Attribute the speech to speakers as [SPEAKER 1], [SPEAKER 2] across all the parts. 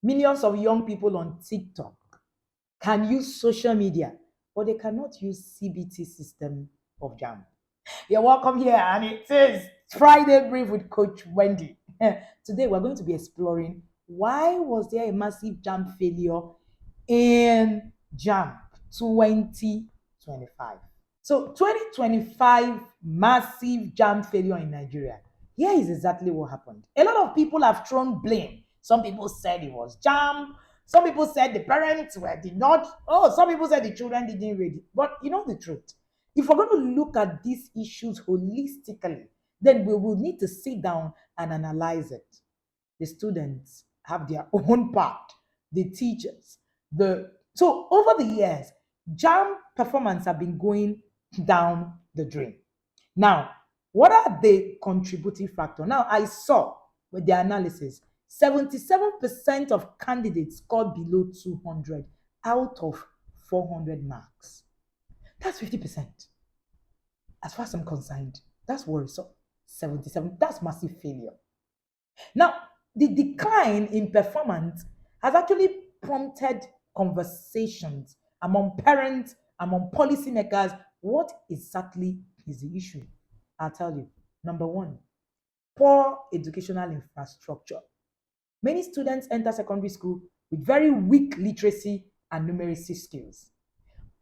[SPEAKER 1] Millions of young people on TikTok can use social media, but they cannot use CBT system of Jamb. You're welcome here, and it is Friday Brief with Coach Wendy. Today, we're going to be exploring why was there a massive Jamb failure in Jamb 2025. So, 2025 massive Jamb failure in Nigeria. Here is exactly what happened. A lot of people have thrown blame. Some people said it was Jamb. Some people said the parents did not. Oh, some people said the children didn't read it. But you know the truth. If we're going to look at these issues holistically, then we will need to sit down and analyze it. The students have their own part, the teachers, the so over the years, Jamb performance have been going down the drain. Now, what are the contributing factor? Now, I saw with the analysis, 77% of candidates scored below 200 out of 400 marks. That's 50%. As far as I'm concerned, that's worrisome. 77, that's massive failure. Now, the decline in performance has actually prompted conversations among parents, among policymakers. What exactly is the issue? I'll tell you. Number one, poor educational infrastructure. Many students enter secondary school with very weak literacy and numeracy skills.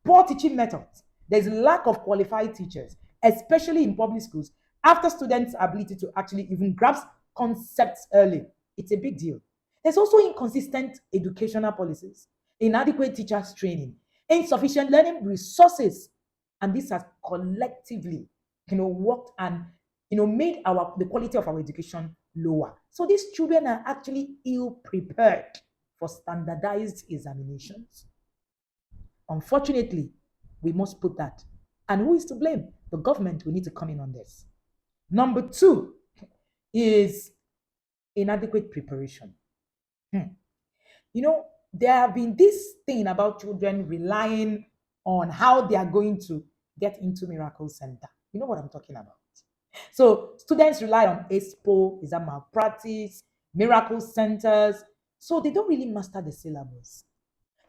[SPEAKER 1] Poor teaching methods. There's lack of qualified teachers, especially in public schools, after students' ability to actually even grasp concepts early. It's a big deal. There's also inconsistent educational policies, inadequate teachers' training, insufficient learning resources, and this has collectively, worked and made the quality of our education lower. So these children are actually ill prepared for standardized examinations. Unfortunately, we must put that. And who is to blame? The government will need to come in on this. Number two is inadequate preparation. Hmm. There have been this thing about children relying on how they are going to get into Miracle Center. You know what I'm talking about. So students rely on EXPO, exam malpractice, miracle centers. So they don't really master the syllabus.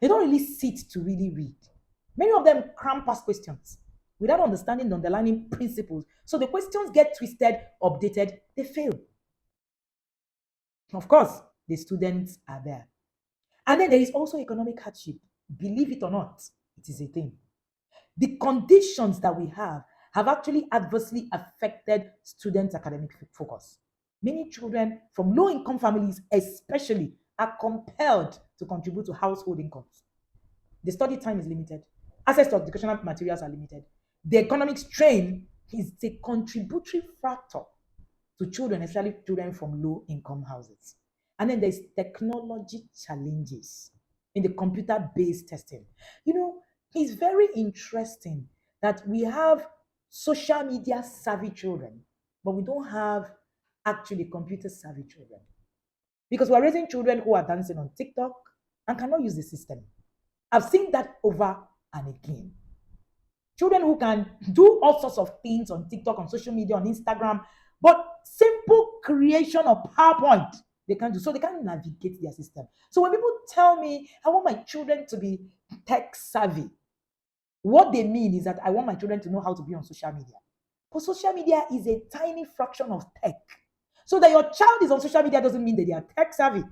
[SPEAKER 1] They don't really sit to really read. Many of them cram past questions without understanding the underlying principles. So the questions get twisted, updated, they fail. Of course, the students are there. And then there is also economic hardship. Believe it or not, it is a thing. The conditions that we have actually adversely affected students' academic focus. Many children from low income families, especially, are compelled to contribute to household incomes. The study time is limited, access to educational materials are limited. The economic strain is a contributory factor to children, especially children from low income houses. And then there's technology challenges in the computer based testing. It's very interesting that we have social media savvy children, but we don't have actually computer savvy children. Because we're raising children who are dancing on TikTok and cannot use the system. I've seen that over and again. Children who can do all sorts of things on TikTok, on social media, on Instagram, but simple creation of PowerPoint, they can't do. So they can't navigate their system. So when people tell me, I want my children to be tech savvy, what they mean is that I want my children to know how to be on social media. But social media is a tiny fraction of tech. So that your child is on social media doesn't mean that they are tech savvy.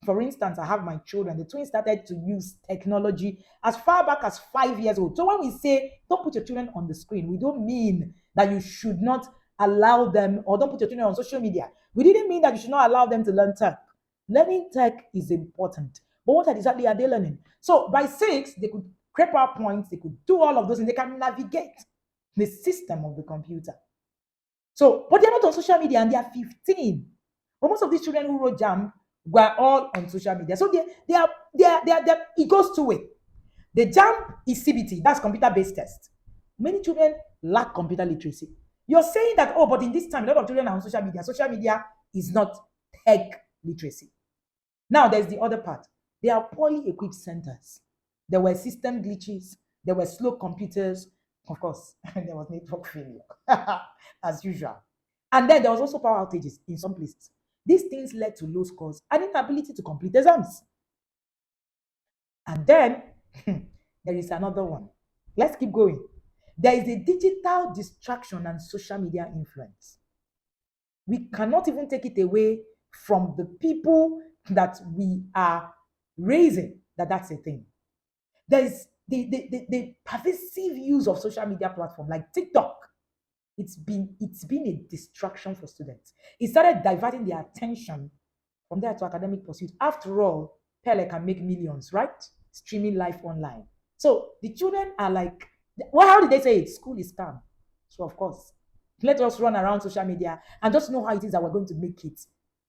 [SPEAKER 1] For instance, I have my children, the twins started to use technology as far back as 5 years old. So when we say don't put your children on the screen, we don't mean that you should not allow them or don't put your children on social media. We didn't mean that you should not allow them to learn tech. Learning tech is important. But what exactly are they learning? So by 6, they could create PowerPoints, they could do all of those, and they can navigate the system of the computer. So, but they're not on social media and they are 15. But most of these children who wrote Jamb were all on social media. So it goes two ways. The Jamb is CBT, that's computer-based test. Many children lack computer literacy. You're saying that, oh, but in this time, a lot of children are on social media. Social media is not tech literacy. Now, there's the other part. There are poorly equipped centers. There were system glitches. There were slow computers. Of course, there was network failure, as usual. And then there was also power outages in some places. These things led to low scores and inability to complete exams. And then there is another one. Let's keep going. There is a digital distraction and social media influence. We cannot even take it away from the people that we are raising that that's a thing. There is the pervasive use of social media platform like TikTok. It's been a distraction for students. It started diverting their attention from there to academic pursuit. After all, Pele can make millions, right? Streaming live online. So the children are like, well, how did they say it? School is scam. So of course, let us run around social media and just know how it is that we're going to make it.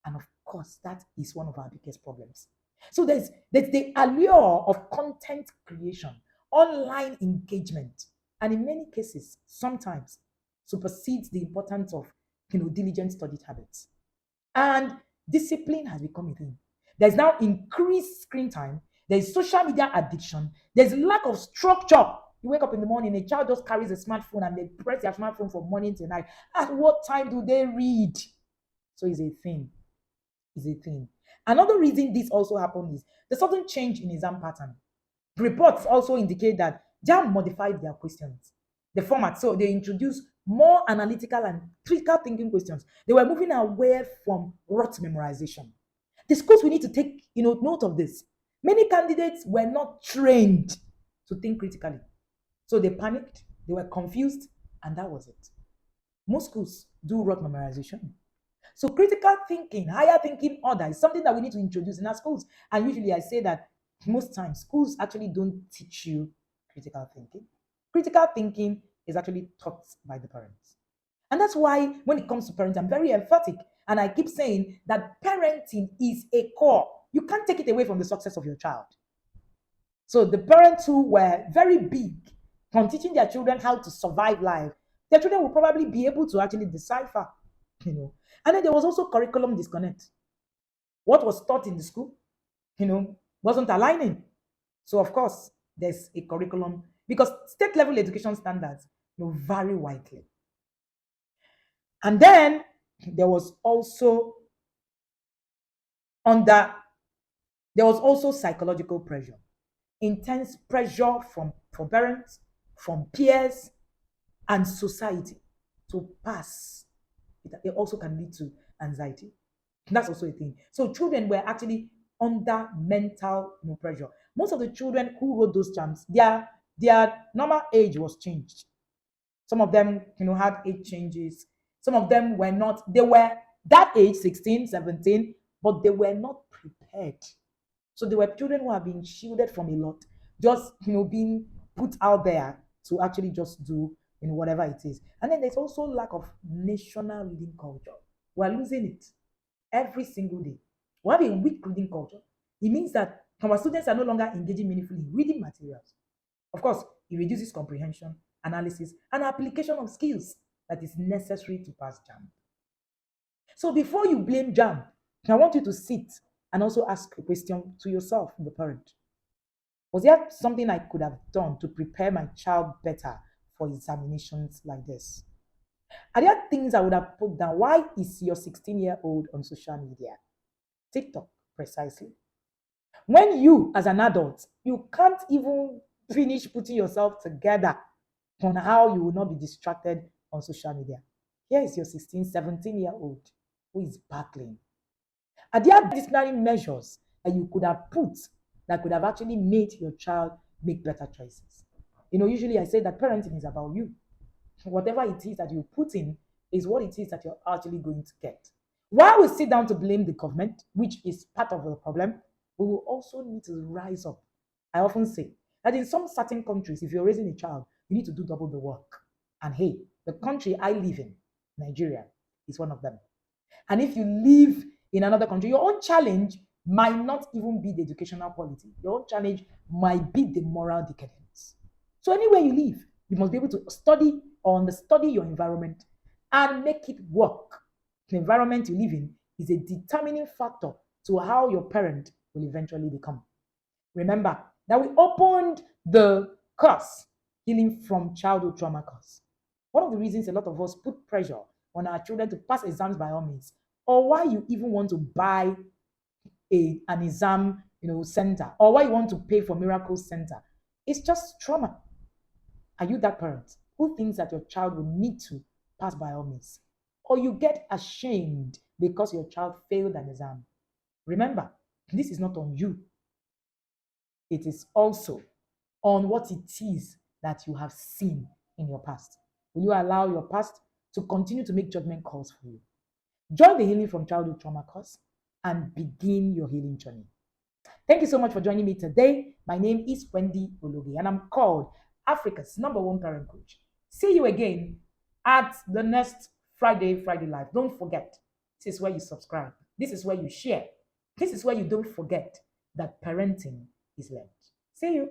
[SPEAKER 1] And of course, that is one of our biggest problems. So there's the allure of content creation, online engagement, and in many cases, sometimes supersedes the importance of diligent study habits. And discipline has become a thing. There's now increased screen time. There's social media addiction. There's lack of structure. You wake up in the morning, a child just carries a smartphone and they press their smartphone from morning to night. At what time do they read? So it's a thing. It's a thing. Another reason this also happened is the sudden change in exam pattern. Reports also indicate that Jamb modified their questions, the format. So they introduced more analytical and critical thinking questions. They were moving away from rote memorization. The schools we need to take note of this. Many candidates were not trained to think critically. So they panicked, they were confused, and that was it. Most schools do rote memorization. So critical thinking, higher thinking order is something that we need to introduce in our schools. And usually I say that most times schools actually don't teach you critical thinking. Critical thinking is actually taught by the parents. And that's why when it comes to parenting, I'm very emphatic. And I keep saying that parenting is a core. You can't take it away from the success of your child. So the parents who were very big on teaching their children how to survive life, their children will probably be able to actually decipher, you know. And then there was also curriculum disconnect. What was taught in the school, wasn't aligning. So of course, there's a curriculum because state level education standards vary widely. And then there was also under there was also psychological pressure, intense pressure from parents, from peers, and society to pass. It also can lead to anxiety. That's also a thing. So children were actually under mental pressure. Most of the children who wrote those jams, their normal age was changed. Some of them, had age changes. Some of them were not, they were that age, 16, 17, but they were not prepared. So there were children who have been shielded from a lot, just, being put out there to actually just do, whatever it is. And then there's also lack of national reading culture. We're losing it every single day. We have a weak reading culture. It means that our students are no longer engaging meaningfully in reading materials. Of course, it reduces comprehension, analysis, and application of skills that is necessary to pass JAM. So before you blame JAM, I want you to sit and also ask a question to yourself, the parent. Was there something I could have done to prepare my child better for examinations like this? Are there things I would have put down? Why is your 16-year-old on social media? TikTok, precisely. When you, as an adult, you can't even finish putting yourself together on how you will not be distracted on social media. Here is your 16, 17-year-old who is battling. Are there disciplinary measures that you could have put that could have actually made your child make better choices? Usually I say that parenting is about you. Whatever it is that you put in is what it is that you're actually going to get. While we sit down to blame the government, which is part of the problem, we will also need to rise up. I often say that in some certain countries, if you're raising a child, you need to do double the work. And hey, the country I live in, Nigeria, is one of them. And if you live in another country, your own challenge might not even be the educational quality. Your own challenge might be the moral decadence. So anywhere you live, you must be able to study or understudy your environment and make it work. The environment you live in is a determining factor to how your parent will eventually become. Remember that we opened the course, Healing from Childhood Trauma course. One of the reasons a lot of us put pressure on our children to pass exams by all means or why you even want to buy an exam, center, or why you want to pay for miracle center. It's just trauma. Are you that parent who thinks that your child will need to pass by all means? Or you get ashamed because your child failed an exam? Remember, this is not on you. It is also on what it is that you have seen in your past. Will you allow your past to continue to make judgment calls for you? Join the Healing from Childhood Trauma course and begin your healing journey. Thank you so much for joining me today. My name is Wendy Ologe, and I'm called Africa's #1 parent coach. See you again at the next Friday Live. Don't forget, this is where you subscribe. This is where you share. This is where you don't forget that parenting is learned. See you.